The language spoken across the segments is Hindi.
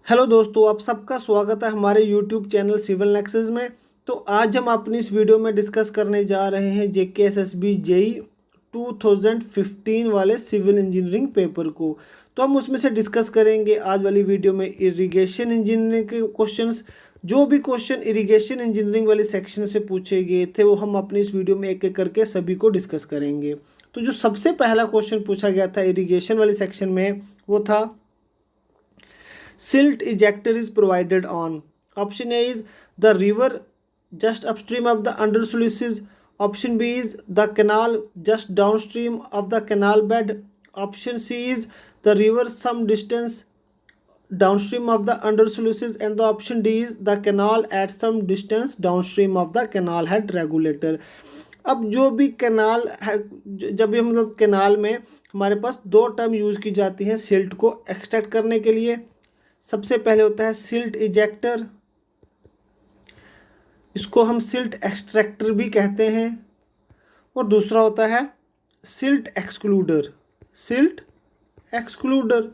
हेलो दोस्तों, आप सबका स्वागत है हमारे यूट्यूब चैनल सिविल नेक्सस में। तो आज हम अपनी इस वीडियो में डिस्कस करने जा रहे हैं JKSSB जेई 2015 वाले सिविल इंजीनियरिंग पेपर को। तो हम उसमें से डिस्कस करेंगे आज वाली वीडियो में इरिगेशन इंजीनियरिंग के क्वेश्चंस। जो भी क्वेश्चन इरिगेशन इंजीनियरिंग वाले सेक्शन से पूछे गए थे वो हम अपनी इस वीडियो में एक एक करके सभी को डिस्कस करेंगे। तो जो सबसे पहला क्वेश्चन पूछा गया था इरिगेशन वाले सेक्शन में वो था silt ejector is provided on. Option A is the river just upstream of the under sluices. Option B is the canal just downstream of the canal bed. Option C is the river some distance downstream of the under sluices, and the option D is the canal at some distance downstream of the canal head regulator. अब जो भी कैनाल है, जब भी मतलब कैनाल में हमारे पास दो टर्म यूज़ की जाती हैं सिल्ट को एक्सट्रैक्ट करने के लिए। सबसे पहले होता है सिल्ट इजेक्टर, इसको हम सिल्ट एक्सट्रैक्टर भी कहते हैं, और दूसरा होता है सिल्ट एक्सक्लूडर। Silt excluder.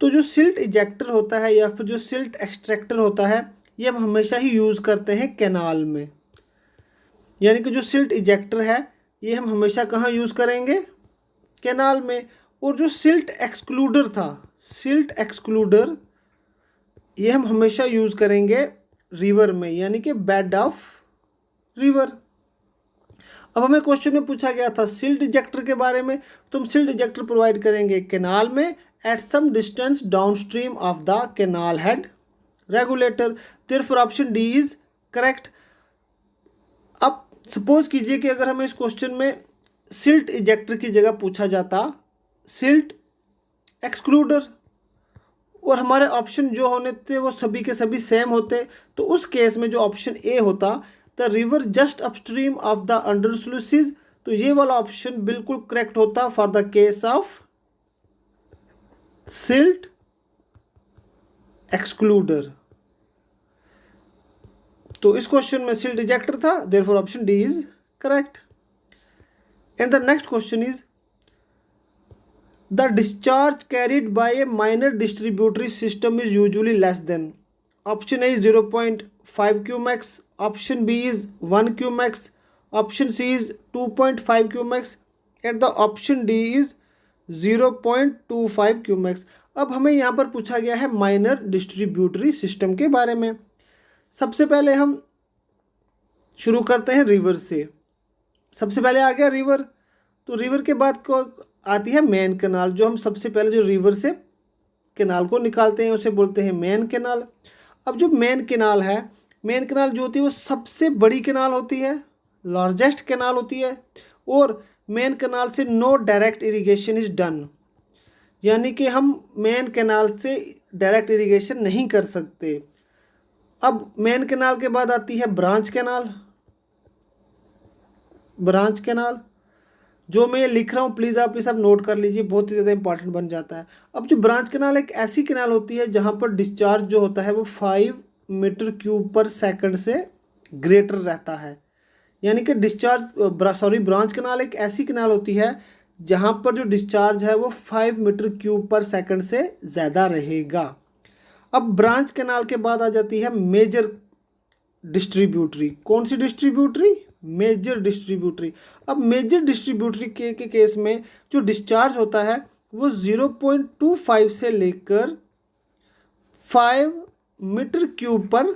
तो जो सिल्ट इजेक्टर होता है या फिर जो सिल्ट एक्सट्रैक्टर होता है ये हम हमेशा ही यूज़ करते हैं कैनाल में। यानी कि जो सिल्ट इजेक्टर है ये हम हमेशा कहाँ यूज़ करेंगे? कैनाल में। और जो सिल्ट एक्सक्लूडर था, सिल्ट एक्सक्लूडर, ये हम हमेशा यूज़ करेंगे रिवर में, यानी कि बेड ऑफ रिवर। अब हमें क्वेश्चन में पूछा गया था सिल्ट इजेक्टर के बारे में, तो हम सिल्ट इजेक्टर प्रोवाइड करेंगे कैनाल में at some distance downstream of the canal head regulator. Therefore option D is correct. अब सपोज कीजिए कि अगर हमें इस क्वेश्चन में सिल्ट इजेक्टर की जगह पूछा जाता सिल्ट एक्सक्लूडर और हमारे ऑप्शन जो होने थे वो सभी के सभी सेम होते, तो उस केस में जो ऑप्शन ए होता the river just upstream of the under sluices, तो ये वाला ऑप्शन बिल्कुल करेक्ट होता for the case of silt excluder. तो इस क्वेश्चन में सिल्ट इजेक्टर था, therefore option D is correct. And the next question is the discharge carried by a minor distributary system is usually less than. Option A is 0.5 qmax, option B is 1 qmax, option C is 2.5 qmax, and the option D is 0.25 qmax. अब हमें यहाँ पर पूछा गया है माइनर डिस्ट्रीब्यूटरी सिस्टम के बारे में। सबसे पहले हम शुरू करते हैं रिवर से। सबसे पहले आ गया रिवर, तो रिवर के बाद को आती है मेन कैनाल। जो हम सबसे पहले जो रिवर से कैनाल को निकालते हैं उसे बोलते हैं मेन कैनाल। अब जो मेन कैनाल है, मेन कैनाल जो होती है वो सबसे बड़ी कैनाल होती है, लार्जेस्ट कैनाल होती है, और मेन कैनाल से no direct irrigation is done, यानी कि हम मेन कैनाल से डायरेक्ट इरिगेशन नहीं कर सकते। अब मेन कैनाल के बाद आती है ब्रांच कैनाल। ब्रांच कैनाल जो मैं ये लिख रहा हूँ प्लीज़ आप ये सब नोट कर लीजिए, बहुत ही ज़्यादा इंपॉर्टेंट बन जाता है। अब जो ब्रांच कैनाल एक ऐसी कैनाल होती है जहाँ पर डिस्चार्ज जो होता है वो 5 मीटर क्यूब पर सेकंड से ग्रेटर रहता है। यानी कि ब्रांच कैनाल एक ऐसी कैनाल होती है जहाँ पर जो डिस्चार्ज है वो 5 मीटर क्यूब पर सेकंड से ज़्यादा रहेगा। अब ब्रांच कैनाल के बाद आ जाती है मेजर डिस्ट्रीब्यूटरी। कौन सी डिस्ट्रीब्यूटरी? Major distributary. अब मेजर डिस्ट्रीब्यूटरी के केस में जो डिस्चार्ज होता है वो 0.25 से लेकर 5 मीटर क्यूब पर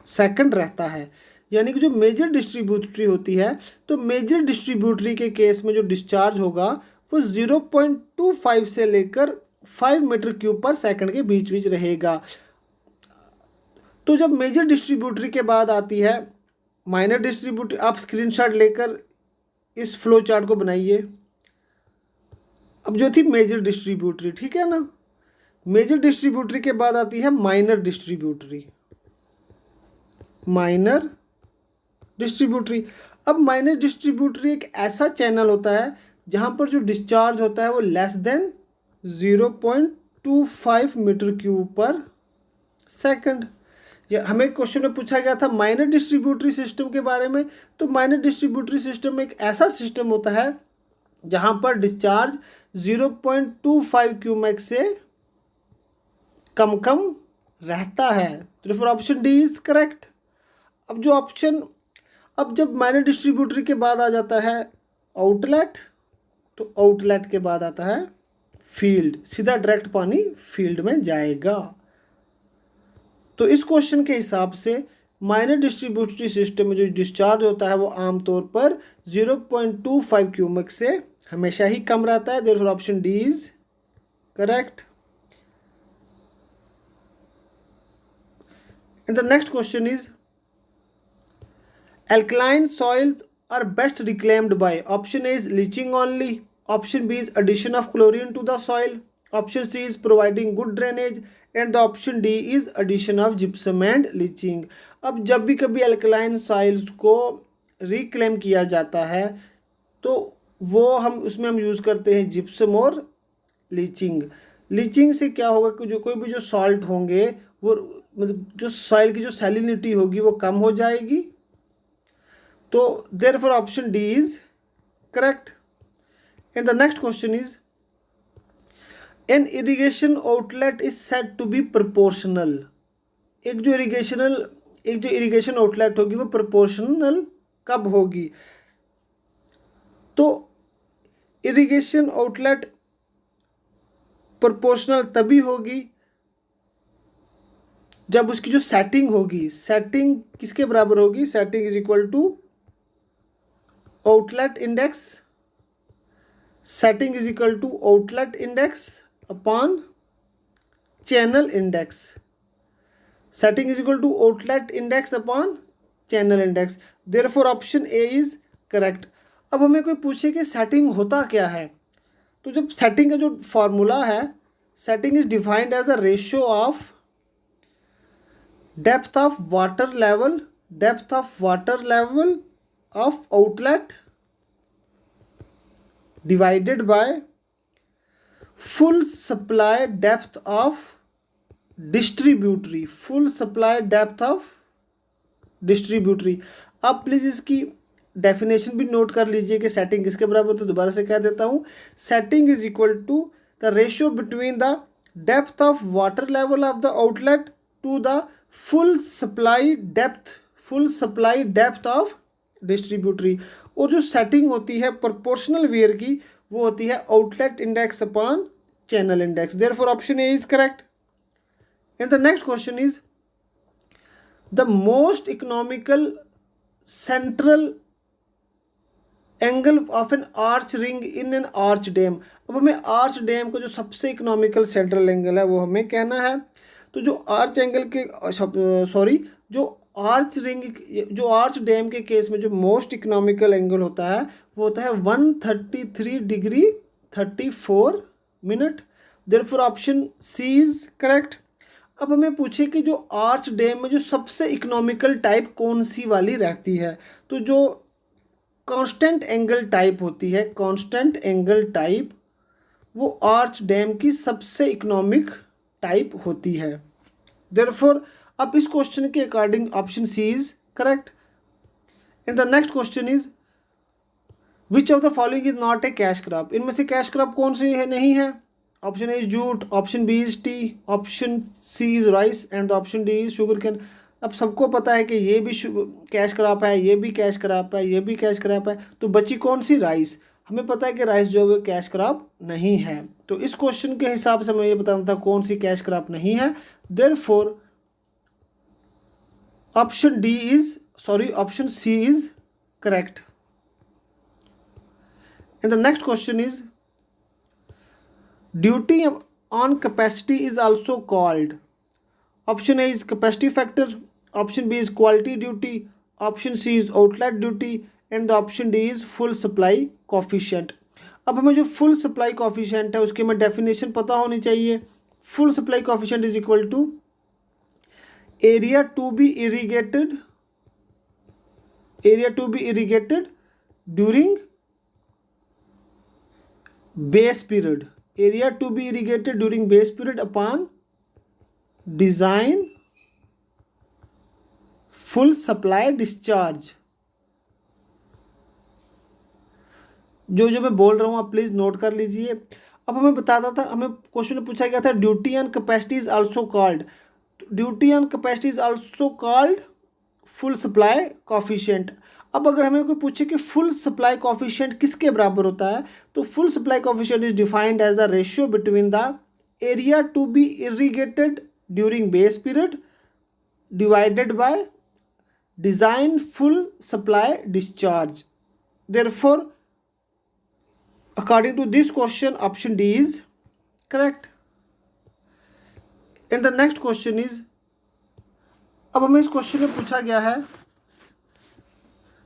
सेकंड रहता है। यानी कि जो मेजर डिस्ट्रीब्यूटरी होती है, तो मेजर डिस्ट्रीब्यूटरी के केस में जो डिस्चार्ज होगा वो 0.25 से लेकर 5 मीटर क्यूब पर सेकंड के बीच बीच रहेगा। तो जब मेजर डिस्ट्रीब्यूटरी के बाद आती है माइनर डिस्ट्रीब्यूटरी, आप स्क्रीनशॉट लेकर इस फ्लो चार्ट को बनाइए। अब जो थी मेजर डिस्ट्रीब्यूटरी, ठीक है ना, मेजर डिस्ट्रीब्यूटरी के बाद आती है माइनर डिस्ट्रीब्यूटरी। Minor distributary. अब माइनर डिस्ट्रीब्यूटरी एक ऐसा चैनल होता है जहां पर जो डिस्चार्ज होता है वो लेस देन 0.25 मीटर क्यूब पर सेकंड। हमें क्वेश्चन में पूछा गया था माइनर डिस्ट्रीब्यूटरी सिस्टम के बारे में, तो माइनर डिस्ट्रीब्यूटरी सिस्टम एक ऐसा सिस्टम होता है जहां पर डिस्चार्ज 0.25 क्यूमेक से कम कम रहता है। तो फिर ऑप्शन डी इज करेक्ट। अब जब माइनर डिस्ट्रीब्यूटरी के बाद आ जाता है आउटलेट, तो आउटलेट के बाद आता है फील्ड, सीधा डायरेक्ट पानी फील्ड में जाएगा। तो इस क्वेश्चन के हिसाब से माइनर डिस्ट्रीब्यूटरी सिस्टम में जो डिस्चार्ज होता है वो आमतौर पर 0.25 क्यूबिक से हमेशा ही कम रहता है। Therefore option D is correct. And the next question is alkaline soils are best reclaimed by option A is leaching only, option B is addition of chlorine to the soil, option C is providing good drainage and the option D is addition of gypsum and leaching। अब जब भी कभी alkaline soils को reclaim किया जाता है तो वो उसमें हम यूज़ करते हैं जिप्सम और लीचिंग। लीचिंग से क्या होगा कि जो कोई भी जो सॉल्ट होंगे वो मतलब जो सॉइल की जो सैलिनिटी होगी वो कम हो जाएगी। तो therefore option D is correct। And the next question is an irrigation outlet is said to be proportional। एक जो इरिगेशन आउटलेट होगी वो प्रोपोर्शनल कब होगी? तो इरिगेशन आउटलेट प्रोपोर्शनल तभी होगी जब उसकी जो सेटिंग होगी, सेटिंग किसके बराबर होगी? Setting is equal to outlet index, setting is equal to outlet index upon channel index, setting is equal to outlet index upon channel index. Therefore option A is correct. अब हमें कोई पूछे कि सेटिंग होता क्या है, तो जब सेटिंग का जो फॉर्मूला है, setting is defined as a ratio of depth of water level of outlet divided by full supply depth of distributary, full supply depth of distributary. अब प्लीज इसकी डेफिनेशन भी नोट कर लीजिए कि सेटिंग किसके बराबर, तो दोबारा से कह देता हूँ। Setting is equal to the ratio between the depth of water level of the outlet to the full supply depth of distributary. और जो सेटिंग होती है प्रोपोर्शनल वेयर की वो होती है outlet index upon channel index. Therefore option A is correct. And the next question is the most economical central angle of N arch ring in an arch dam. अब हमें आर्च डैम का जो सबसे इकोनॉमिकल सेंट्रल एंगल है वो हमें कहना है। तो जो आर्च एंगल के जो आर्च डैम के केस में जो मोस्ट इकोनॉमिकल एंगल होता है वो होता है 133 degree 34 minute. Therefore option C is correct. अब हमें पूछे कि जो आर्च डैम में जो सबसे इकोनॉमिकल टाइप कौन सी वाली रहती है, तो जो कांस्टेंट एंगल टाइप होती है, कांस्टेंट एंगल टाइप वो आर्च डैम की सबसे इकोनॉमिक टाइप होती है। देयरफॉर अब इस क्वेश्चन के according option C is correct. And the next question is which of the following is not a cash crop. इनमें से कैश क्रॉप कौन सी है नहीं है? Option A is jute, option B is tea, option C is rice and option D is sugarcane. अब सबको पता है कि ये भी कैश क्रॉप है, ये भी कैश क्रॉप है, ये भी कैश क्रॉप है, तो बची कौन सी? राइस। हमें पता है कि राइस जो है कैश क्रॉप नहीं है, तो इस क्वेश्चन के हिसाब से मैं ये बताना था कौन सी कैश क्रॉप नहीं है। Therefore option C is correct. And the next question is duty on capacity is also called. Option A is capacity factor, option B is quality duty, option C is outlet duty and the option D is full supply coefficient. अब हमें जो फुल सप्लाई कोफिशिएंट है उसकी हमें डेफिनेशन पता होनी चाहिए। Full supply coefficient is equal to area to be irrigated during base period, area to be irrigated during base period upon design full supply discharge. जो मैं बोल रहा हूं आप प्लीज नोट कर लीजिए। अब हमें बताता था, हमें क्वेश्चन में पूछा गया था duty and capacity is also called, duty and capacity is also called full supply coefficient. अब अगर हमें कोई पूछे कि फुल सप्लाई कोफिशिएंट किसके बराबर होता है, तो full supply coefficient is defined as the ratio between the area to be irrigated during base period divided by design full supply discharge. Therefore according to this question option D is correct. And the next question is, अब हमें इस क्वेश्चन में पूछा गया है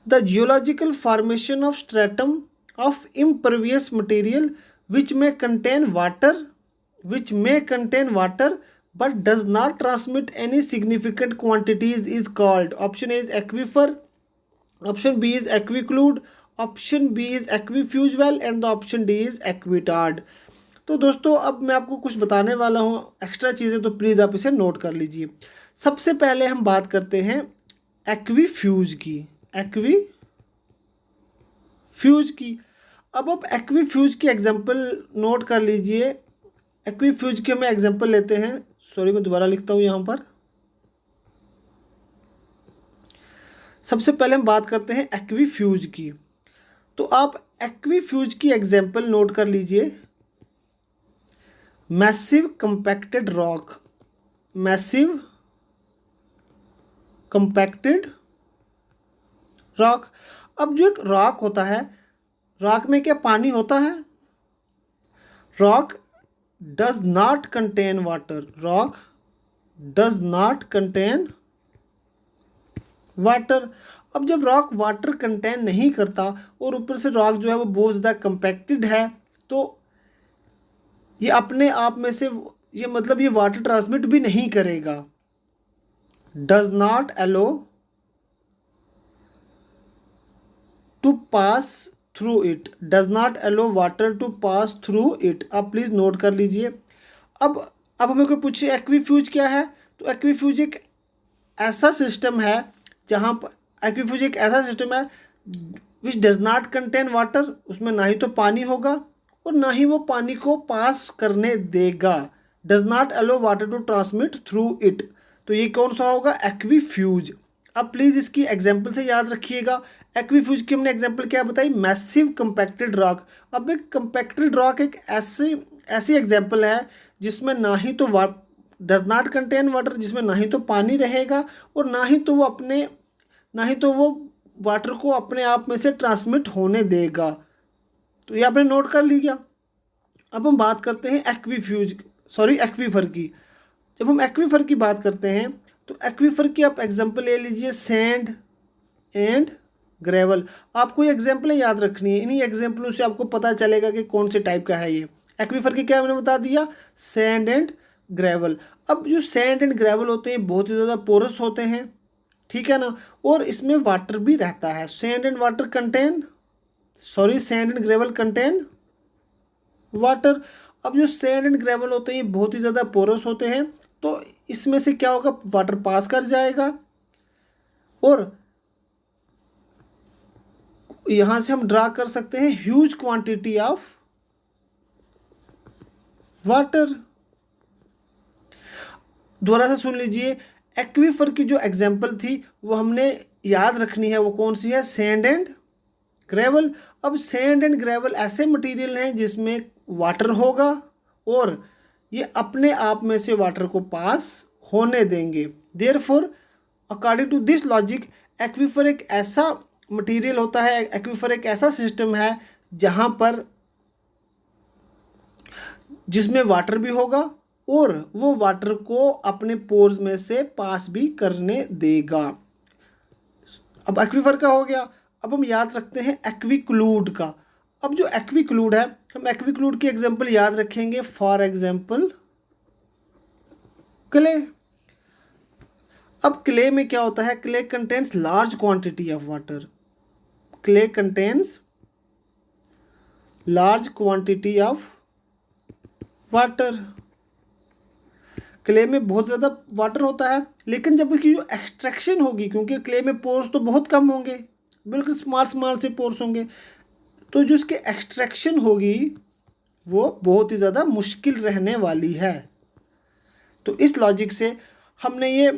the geological formation of stratum of impervious material which may contain water but does not transmit any significant quantities is called. Option A is aquifer, option B is aquiclude, option B is aquifuge well and the option D is aquitard. तो दोस्तों अब मैं आपको कुछ बताने वाला हूँ एक्स्ट्रा चीज़ें, तो प्लीज़ आप इसे नोट कर लीजिए। सबसे पहले हम बात करते हैं एक्वीफ्यूज की, एक्वीफ्यूज की। अब आप एक्वीफ्यूज की एग्जांपल नोट कर लीजिए। एक्वीफ्यूज की हम एग्जांपल लेते हैं, सॉरी मैं दोबारा लिखता हूँ यहाँ पर। सबसे पहले हम बात करते हैं एक्वीफ्यूज की, तो आप एक्वीफ्यूज की एग्जांपल नोट कर लीजिए। Massive compacted rock, massive compacted rock. अब जो एक रॉक होता है, रॉक में क्या पानी होता है? Rock does not contain water, rock does not contain water. अब जब रॉक वाटर कंटेन नहीं करता और ऊपर से रॉक जो है वो बहुत ज़्यादा कंपैक्टेड है, तो ये अपने आप में से ये मतलब ये वाटर ट्रांसमिट भी नहीं करेगा। Does not allow to pass through it, does not allow water to pass through it. आप प्लीज़ नोट कर लीजिए। अब हमें कोई पूछे एक्वीफ्यूज क्या है, तो एक्वीफ्यूज एक ऐसा सिस्टम है जहाँ पर एक्वीफ्यूज एक ऐसा सिस्टम है which does not contain water, उसमें ना ही तो पानी होगा और ना ही वो पानी को पास करने देगा। Does not allow water to transmit through it, तो ये कौन सा होगा? एक्वीफ्यूज। अब प्लीज़ इसकी एग्जांपल से याद रखिएगा। एक्वीफ्यूज की हमने एग्जांपल क्या बताई? Massive compacted rock. अब एक कंपैक्टेड रॉक एक ऐसी एग्जांपल है जिसमें ना ही तो डज नॉट कंटेन वाटर, जिसमें ना ही तो पानी रहेगा और ना ही तो वो वाटर को अपने आप में से ट्रांसमिट होने देगा। तो ये आपने नोट कर लिया। अब हम बात करते हैं एक्वीफर की। जब हम एक्वीफर की बात करते हैं तो एक्वीफर की आप एग्जांपल ले लीजिए, सैंड एंड ग्रेवल। आपको ये एग्जांपलें याद रखनी है, इन्हीं एग्जांपलों से आपको पता चलेगा कि कौन से टाइप का है ये। एक्वीफर की क्या मैंने बता दिया? Sand and gravel. अब जो सैंड एंड ग्रेवल होते हैं बहुत ही ज़्यादा पोरस होते हैं, ठीक है ना, और इसमें वाटर भी रहता है। Sand and gravel contain water. अब जो सैंड एंड ग्रेवल होते हैं बहुत ही ज़्यादा पोरस होते हैं, तो इसमें से क्या होगा? वाटर पास कर जाएगा और यहाँ से हम ड्रा कर सकते हैं ह्यूज क्वांटिटी ऑफ वाटर। दोबारा से सुन लीजिए, एक्वीफर की जो एग्जांपल थी वो हमने याद रखनी है, वो कौन सी है? Sand and gravel. अब सैंड एंड ग्रेवल ऐसे मटेरियल हैं जिसमें वाटर होगा और ये अपने आप में से वाटर को पास होने देंगे। Therefore according to this logic aquifer एक ऐसा मटेरियल होता है, एक्वीफर एक ऐसा सिस्टम है जहाँ पर जिसमें वाटर भी होगा और वो वाटर को अपने पोर्स में से पास भी करने देगा। अब एक्वीफर का हो गया। अब हम याद रखते हैं एक्वीक्लूड का। अब जो एक्वीक्लूड है, हम एक्वीक्लूड की एग्जांपल याद रखेंगे, फॉर एग्जांपल क्ले। अब क्ले में क्या होता है? Clay contains large quantity of water, clay contains large quantity of water. Clay में बहुत ज़्यादा वाटर होता है, लेकिन जब इसकी जो एक्सट्रैक्शन होगी, क्योंकि क्ले में पोर्स तो बहुत कम होंगे, बिल्कुल स्मॉल से पोर्स होंगे, तो जो इसके एक्सट्रैक्शन होगी वो बहुत ही ज़्यादा मुश्किल रहने वाली है। तो इस लॉजिक से हमने ये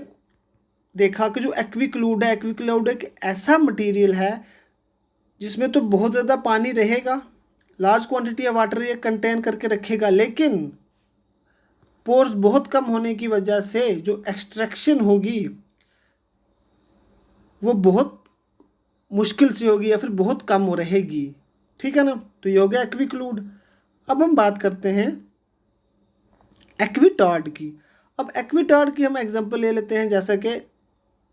देखा कि जो एक्विक्लूड है, एक्विक्लूड एक ऐसा मटेरियल है जिसमें तो बहुत ज़्यादा पानी रहेगा, लार्ज क्वांटिटी ऑफ वाटर ये कंटेन करके रखेगा, लेकिन पोर्स बहुत कम होने की वजह से जो एक्सट्रैक्शन होगी वो बहुत मुश्किल से होगी या फिर बहुत कम हो रहेगी। ठीक है ना, तो ये हो गया एक्विक्लूड। अब हम बात करते हैं एक्विटॉर्ड की। अब एक्विटॉर्ड की हम एग्जांपल ले लेते हैं, जैसा कि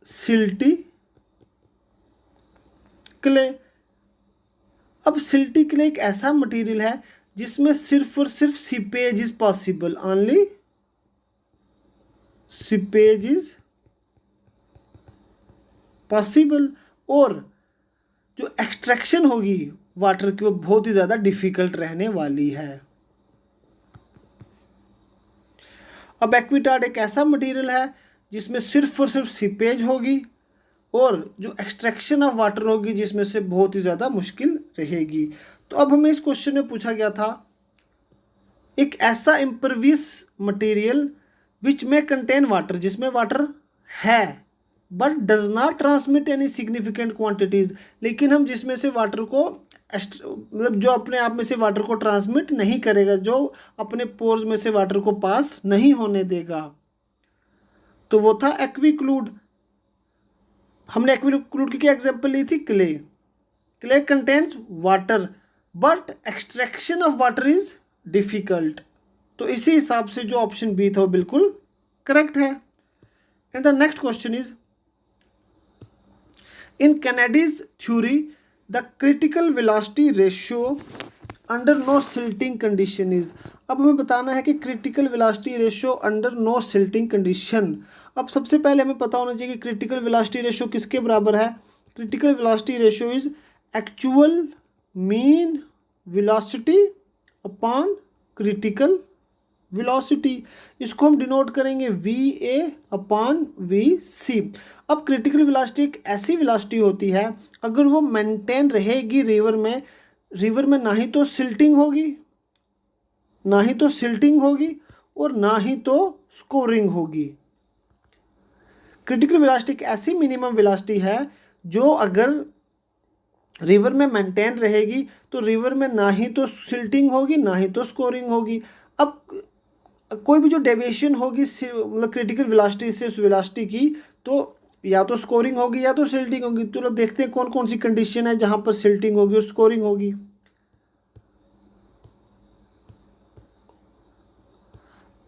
सिल्टी क्ले। अब सिल्टी क्ले एक ऐसा मटेरियल है जिसमें सिर्फ और सिर्फ seepage is possible, only seepage is possible, और जो एक्सट्रैक्शन होगी वाटर की वो बहुत ही ज़्यादा डिफिकल्ट रहने वाली है। अब एक्विटॉर्ड एक ऐसा मटेरियल है जिसमें सिर्फ और सिर्फ सीपेज होगी और जो एक्सट्रैक्शन ऑफ वाटर होगी जिसमें से बहुत ही ज़्यादा मुश्किल रहेगी। तो अब हमें इस क्वेश्चन में पूछा गया था एक ऐसा impervious material which may contain water, जिसमें वाटर है but does not transmit any significant quantities, लेकिन हम जिसमें से वाटर को मतलब जो अपने आप में से वाटर को ट्रांसमिट नहीं करेगा, जो अपने पोर्स में से वाटर को पास नहीं होने देगा, तो वो था एक्विक्लूड। हमने एक्विक्लूड की क्या एग्जांपल ली थी? Clay. Clay contains water but extraction of water is difficult. तो इसी हिसाब से जो ऑप्शन बी था वो बिल्कुल करेक्ट है। And the next question is in Kennedy's theory the critical velocity ratio under no silting condition is. अब हमें बताना है कि critical velocity ratio under no silting condition. अब सबसे पहले हमें पता होना चाहिए कि क्रिटिकल वेलोसिटी रेशियो किसके बराबर है। Critical velocity ratio is actual mean velocity upon critical velocity. इसको हम डिनोट करेंगे VA अपॉन VC। अब क्रिटिकल वेलोसिटी एक ऐसी वेलोसिटी होती है अगर वो मेंटेन रहेगी रिवर में ना ही तो सिल्टिंग होगी और ना ही तो स्कोरिंग होगी। क्रिटिकल वेलोसिटी एक ऐसी मिनिमम वेलोसिटी है जो अगर रिवर में मेंटेन रहेगी तो रिवर में ना ही तो सिल्टिंग होगी ना ही तो स्कोरिंग होगी। अब कोई भी जो डेविएशन होगी मतलब क्रिटिकल वेलोसिटी से उस वेलोसिटी की, तो या तो स्कोरिंग होगी या तो सिल्टिंग होगी। तो लोग देखते हैं कौन कौन सी कंडीशन है जहां पर सिल्टिंग होगी और स्कोरिंग होगी।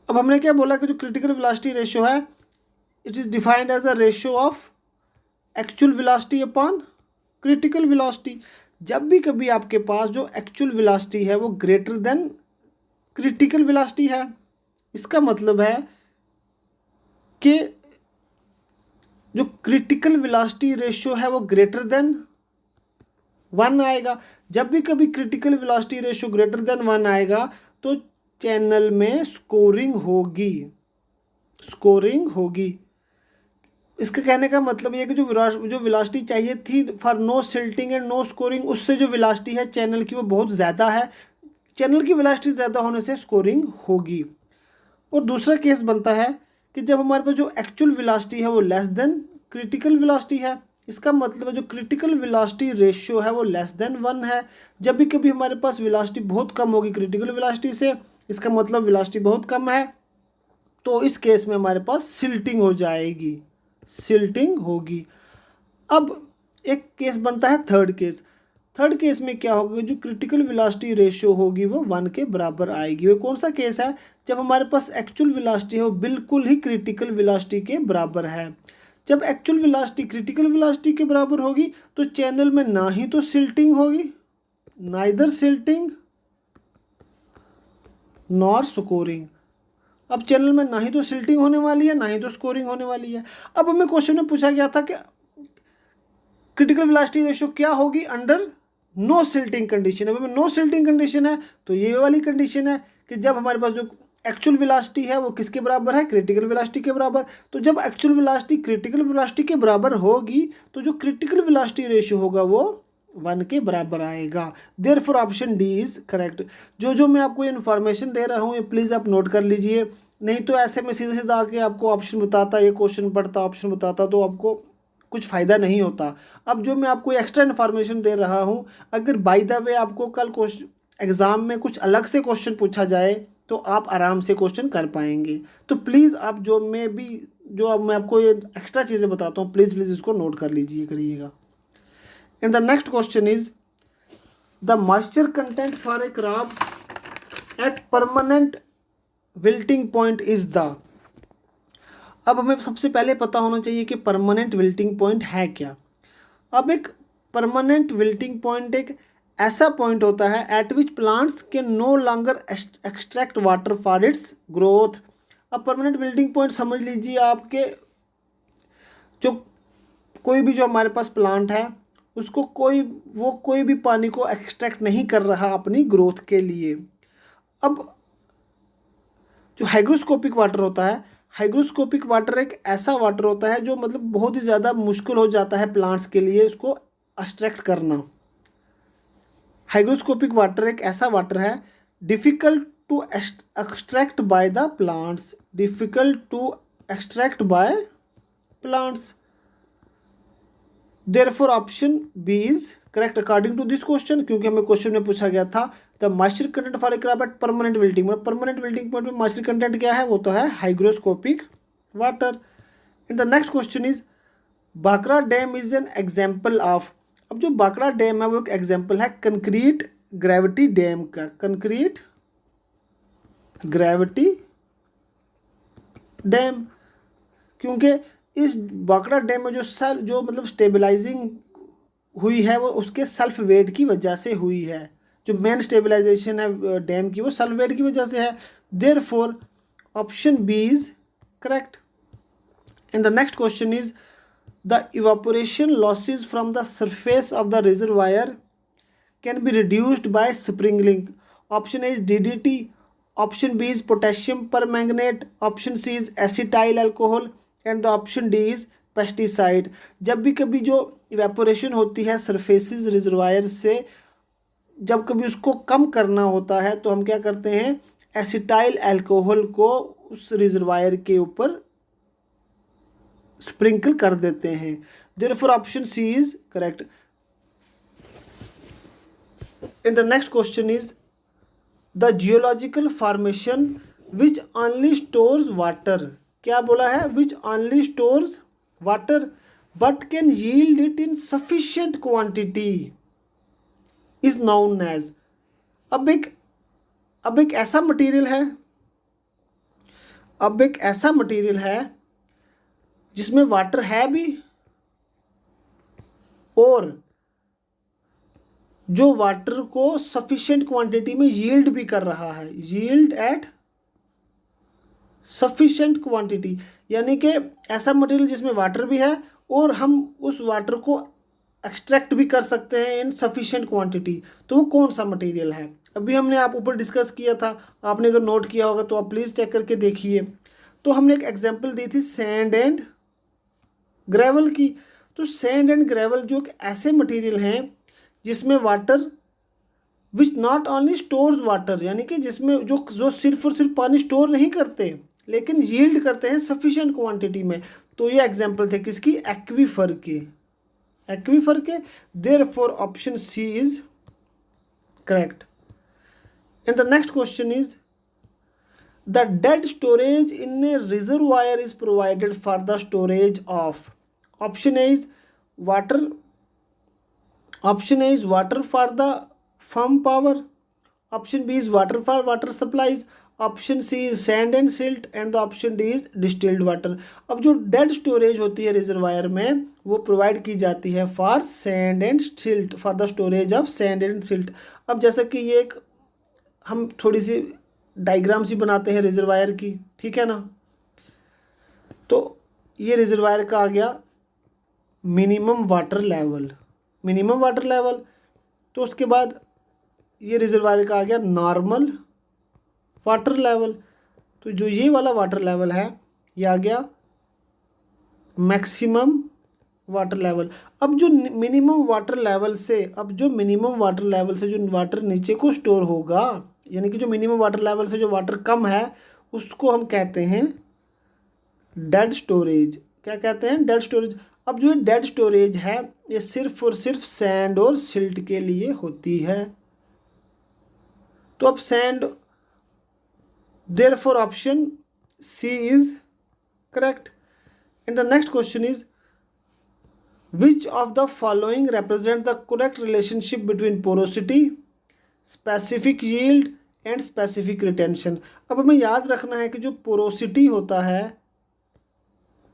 अब हमने क्या बोला कि जो क्रिटिकल वेलोसिटी रेशियो है it is defined as a ratio of actual velocity upon critical velocity. जब भी कभी आपके पास जो एक्चुअल वेलोसिटी है वो ग्रेटर देन क्रिटिकल वेलोसिटी है, इसका मतलब है कि जो क्रिटिकल वेलोसिटी रेशियो है वो ग्रेटर देन 1 आएगा। जब भी कभी critical velocity ratio greater than 1 आएगा तो चैनल में स्कोरिंग होगी। इसका कहने का मतलब ये कि जो वेलोसिटी चाहिए थी for no silting and no scouring, उससे जो वेलोसिटी है चैनल की वो बहुत ज़्यादा है। चैनल की वेलोसिटी ज़्यादा होने से स्कोरिंग होगी। और दूसरा केस बनता है कि जब हमारे पास जो एक्चुअल वेलोसिटी है वो लेस देन क्रिटिकल वेलोसिटी है, इसका मतलब है जो क्रिटिकल वेलोसिटी रेशियो है वो लेस देन 1 है। जब भी कभी हमारे पास वेलोसिटी बहुत कम होगी क्रिटिकल वेलोसिटी से, इसका मतलब वेलोसिटी बहुत कम है, तो इस केस में हमारे पास सिल्टिंग होगी। अब एक केस बनता है थर्ड केस में क्या होगा, जो क्रिटिकल वेलोसिटी रेशियो होगी वो 1 के बराबर आएगी। वो कौन सा केस है? जब हमारे पास एक्चुअल वेलोसिटी है वो बिल्कुल ही क्रिटिकल वेलोसिटी के बराबर है। जब एक्चुअल वेलोसिटी क्रिटिकल वेलोसिटी के बराबर होगी तो चैनल में ना ही तो सिल्टिंग होगी, नाइदर सिल्टिंग नॉर स्कोरिंग। अब चैनल में ना ही तो सिल्टिंग होने वाली है ना ही तो स्कोरिंग होने वाली है। अब हमें क्वेश्चन में पूछा गया था कि क्रिटिकल वेलोसिटी रेशियो क्या होगी अंडर नो सिल्टिंग कंडीशन। अब हमें नो सिल्टिंग कंडीशन है तो ये वाली कंडीशन है कि जब हमारे पास जो एक्चुअल वेलोसिटी है वो किसके बराबर है? क्रिटिकल वेलोसिटी के बराबर। तो जब एक्चुअल वेलोसिटी क्रिटिकल वेलोसिटी के बराबर होगी तो जो क्रिटिकल वेलोसिटी रेशियो होगा वो 1 के बराबर आएगा। Therefore option D is correct. जो मैं आपको इन्फॉर्मेशन दे रहा हूँ ये प्लीज़ आप नोट कर लीजिए, नहीं तो ऐसे में सीधे सीधा आके आपको ऑप्शन बताता, ये क्वेश्चन पढ़ता, ऑप्शन बताता, तो आपको कुछ फ़ायदा नहीं होता। अब जो मैं आपको एक्स्ट्रा इन्फॉर्मेशन दे रहा हूँ, अगर बाय द वे आपको कल एग्ज़ाम में कुछ अलग से क्वेश्चन पूछा जाए तो आप आराम से क्वेश्चन कर पाएंगे। तो प्लीज़ आप जो अब मैं आपको ये एक्स्ट्रा चीज़ें बताता हूँ, प्लीज़ इसको नोट कर लीजिए करिएगा। And the next question is the moisture content for a crop at permanent wilting point is the. अब हमें सबसे पहले पता होना चाहिए कि परमानेंट विल्टिंग पॉइंट है क्या। अब एक परमानेंट विल्टिंग पॉइंट एक ऐसा पॉइंट होता है at which plants can no longer extract water for its growth. अब परमानेंट विल्टिंग पॉइंट समझ लीजिए आपके जो कोई भी जो हमारे पास प्लांट है उसको कोई भी पानी को एक्सट्रैक्ट नहीं कर रहा अपनी ग्रोथ के लिए। अब जो हाइग्रोस्कोपिक वाटर होता है, हाइग्रोस्कोपिक वाटर एक ऐसा वाटर होता है जो मतलब बहुत ही ज़्यादा मुश्किल हो जाता है प्लांट्स के लिए उसको एक्सट्रैक्ट करना। हाइग्रोस्कोपिक वाटर एक ऐसा वाटर है difficult to extract by the plants, difficult to extract by plants. Therefore option B is correct according to this question, क्योंकि हमें क्वेश्चन में पूछा गया था the moisture content for a crop at permanent wilting. मतलब परमानेंट विल्टिंग पॉइंट में मॉइस्चर कंटेंट क्या है, वो तो है hygroscopic water. And the next question is Bhakra dam is an example of. अब जो भाखड़ा डैम है वो एक एग्जाम्पल है कंक्रीट ग्रेविटी डैम का, कंक्रीट ग्रेविटी डैम, क्योंकि इस भाखड़ा डैम में जो मतलब स्टेबलाइजिंग हुई है वो उसके सेल्फ वेट की वजह से हुई है। जो मेन स्टेबलाइजेशन है डैम की वो सेल्फ वेट की वजह से है। Therefore option B is correct. And the next question is the evaporation losses from the surface of the reservoir can be reduced by sprinkling. Option A is DDT, option B is potassium permanganate, option C is acetyl alcohol and the option D is pesticide. जब भी कभी जो इवेपोरेशन होती है सरफेसेस रिजर्वायर से, जब कभी उसको कम करना होता है तो हम क्या करते हैं, एसिटाइल अल्कोहल को उस रिजर्वायर के ऊपर स्प्रिंकल कर देते हैं। Therefore option C is correct. And the next question is the geological formation which only stores water. क्या बोला है, which only stores water but can yield it in sufficient quantity is known as. अब एक ऐसा मटेरियल है जिसमें वाटर है भी और जो वाटर को सफिशिएंट क्वांटिटी में यील्ड भी कर रहा है, यील्ड एट सफिशिएंट क्वांटिटी, यानी कि ऐसा मटेरियल जिसमें वाटर भी है और हम उस वाटर को एक्सट्रैक्ट भी कर सकते हैं इन सफिशिएंट क्वांटिटी। तो वो कौन सा मटेरियल है, अभी हमने आप ऊपर डिस्कस किया था, आपने अगर नोट किया होगा तो आप प्लीज़ चेक करके देखिए। तो हमने एक एग्जांपल दी थी सैंड एंड ग्रेवल की। तो सैंड एंड ग्रेवल जो एक ऐसे मटेरियल हैं जिसमें water which not only stores water, यानी कि जिसमें जो सिर्फ और सिर्फ पानी स्टोर नहीं करते लेकिन यील्ड करते हैं सफिशिएंट क्वांटिटी में। तो ये एग्जांपल थे किसकी, एक्वीफर के। Therefore option C is correct. And the next question is the dead storage in a reservoir is provided for the storage of. Option A is water, option A is water for the firm power, option B is water for water supplies, option C is sand and silt and the option D is distilled water. अब जो डेड स्टोरेज होती है रिजर्वायर में वो प्रोवाइड की जाती है for sand and silt, for the storage of sand and silt. अब जैसा कि ये एक हम थोड़ी सी डायग्राम सी बनाते हैं रिजर्वायर की, ठीक है ना। तो ये रिजर्वायर का आ गया मिनिमम वाटर लेवल, तो उसके बाद ये रिजर्वायर का आ गया नॉर्मल वाटर लेवल। तो जो ये वाला वाटर लेवल है ये आ गया मैक्सिमम वाटर लेवल। अब जो मिनिमम वाटर लेवल से जो वाटर नीचे को स्टोर होगा, यानी कि जो मिनिमम वाटर लेवल से जो वाटर कम है, उसको हम कहते हैं डेड स्टोरेज। क्या कहते हैं? Dead storage. अब जो डेड स्टोरेज है ये सिर्फ और सिर्फ सैंड और सिल्ट के लिए होती है। तो अब sand, therefore option C is correct. And the next question is, which of the following represent the correct relationship between porosity, specific yield and specific retention? अब हमें याद रखना है कि जो पोरोसिटी होता है,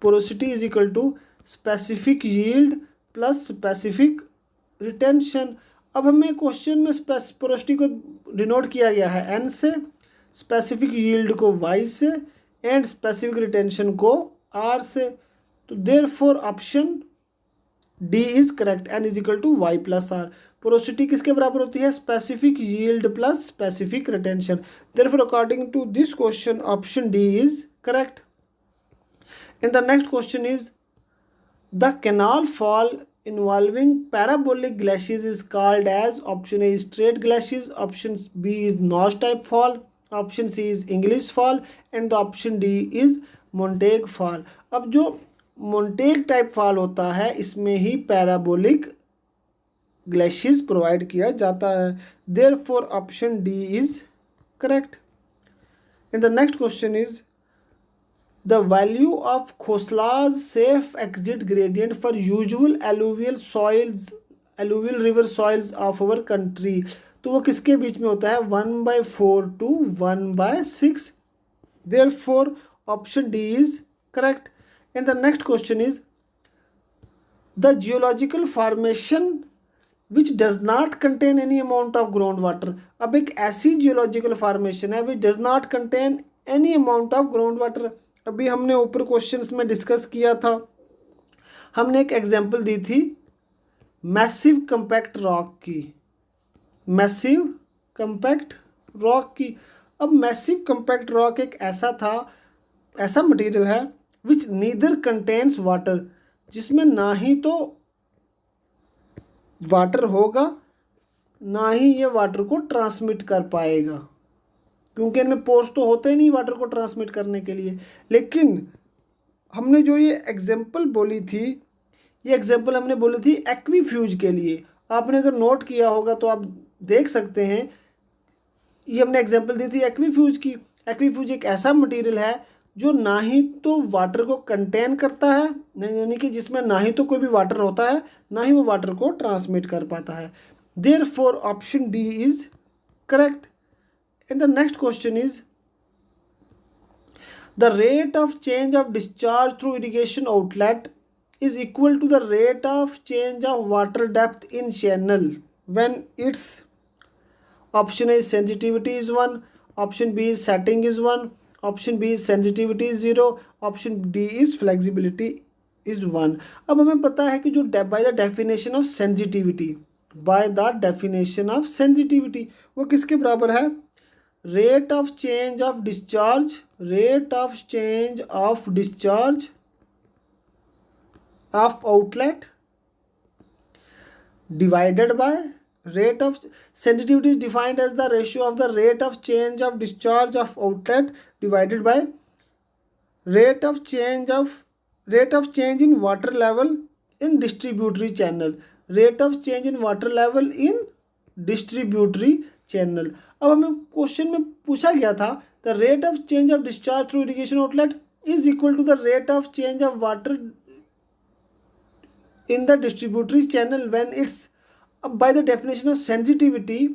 porosity is equal to specific yield plus specific retention. अब हमें क्वेश्चन में पोरोसिटी को डिनोट किया गया है N से, स्पेसिफिक यील्ड को Y से एंड स्पेसिफिक रिटेंशन को R से। तो therefore option D is correct, N is equal to Y plus R। Porosity किसके बराबर होती है? Specific yield plus specific retention. Therefore according to this question option D is correct. And the next question is, the canal fall involving parabolic glaciers is called as, option A is straight glaciers, option B is notch type fall, option C is English fall and the option D is Montague fall। अब जो Montague type fall होता है इसमें ही parabolic glaciers प्रोवाइड किया जाता है। Therefore option D is correct। And the next question is, the value of Khosla's safe exit gradient for usual alluvial river soils of our country, तो वो किसके बीच में होता है? 1/4 to 1/6। Therefore option D is correct। And the next question is, the geological formation which does not contain any amount of groundwater। अब एक ऐसी geological formation है which does not contain any amount of groundwater। अभी हमने ऊपर क्वेश्चंस में डिस्कस किया था, हमने एक एग्जांपल दी थी मैसिव कंपैक्ट रॉक की, मैसिव कंपैक्ट रॉक की। अब मैसिव कंपैक्ट रॉक एक ऐसा मटेरियल है विच नीदर कंटेन्स वाटर, जिसमें ना ही तो वाटर होगा ना ही ये वाटर को ट्रांसमिट कर पाएगा, क्योंकि इनमें पोर्स तो होते ही नहीं वाटर को ट्रांसमिट करने के लिए। लेकिन हमने जो ये एग्जांपल बोली थी, ये एग्जांपल हमने बोली थी एक्वीफ्यूज के लिए। आपने अगर नोट किया होगा तो आप देख सकते हैं, ये हमने एग्जांपल दी थी एक्वीफ्यूज की। एक्वीफ्यूज एक ऐसा मटेरियल है जो ना ही तो वाटर को कंटेन करता है, यानी कि जिसमें ना ही तो कोई भी वाटर होता है ना ही वो वाटर को ट्रांसमिट कर पाता है। Therefore option D is correct. And the next question is, the rate of change of discharge through irrigation outlet is equal to the rate of change of water depth in channel when its, option A is sensitivity is 1, option B is setting is 1, option B is sensitivity is 0, option D is flexibility is 1। अब हमें पता है कि जो by the definition of sensitivity, वो किसके बराबर है? rate of change of discharge of outlet divided by rate of sensitivity is defined as the ratio of the rate of change of discharge of outlet divided by rate of change in water level in distributary channel, rate of change in water level in distributary channel। अब हमें क्वेश्चन में पूछा गया था, the rate of change of discharge through irrigation outlet is equal to the rate of change of water in the distributary channel when it's. अब by the definition of sensitivity,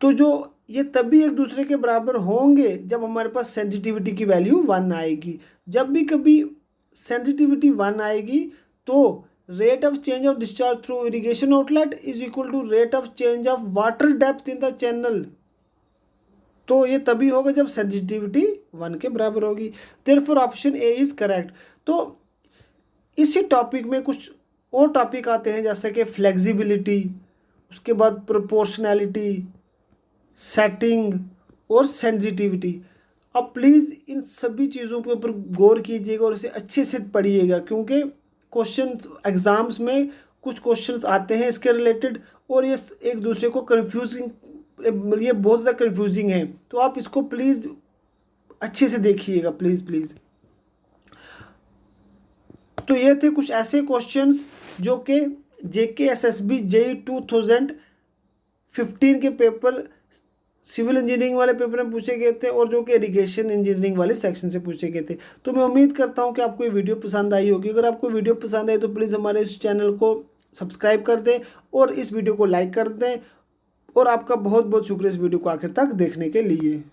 तो जो ये तभी एक दूसरे के बराबर होंगे जब हमारे पास सेंसिटिविटी की वैल्यू 1 आएगी। जब भी कभी सेंसिटिविटी 1 आएगी तो rate of change of discharge through irrigation outlet is equal to rate of change of water depth in the channel। तो ये तभी होगा जब सेंसिटिविटी 1 के बराबर होगी। therefore option A is correct. तो इसी टॉपिक में कुछ और टॉपिक आते हैं जैसे कि फ्लेक्सिबिलिटी, उसके बाद प्रोपोर्शनैलिटी, सेटिंग और सेंसिटिविटी। अब प्लीज़ इन सभी चीज़ों के ऊपर गौर कीजिएगा और इसे अच्छे से पढ़िएगा, क्योंकि क्वेश्चन एग्ज़ाम्स में कुछ क्वेश्चंस आते हैं इसके रिलेटेड और ये एक दूसरे को कन्फ्यूजिंग, ये बहुत ज़्यादा कन्फ्यूजिंग है। तो आप इसको प्लीज़ अच्छे से देखिएगा, प्लीज़ प्लीज़। तो ये थे कुछ ऐसे क्वेश्चंस जो कि JKSSB JEE 2015 के पेपर सिविल इंजीनियरिंग वाले पेपर में पूछे गए थे और जो कि इरिगेशन इंजीनियरिंग वाले सेक्शन से पूछे गए थे। तो मैं उम्मीद करता हूं कि आपको ये वीडियो पसंद आई होगी। अगर आपको वीडियो पसंद आई तो प्लीज़ हमारे इस चैनल को सब्सक्राइब कर दें और इस वीडियो को लाइक कर दें। और आपका बहुत बहुत शुक्रिया इस वीडियो को आखिर तक देखने के लिए।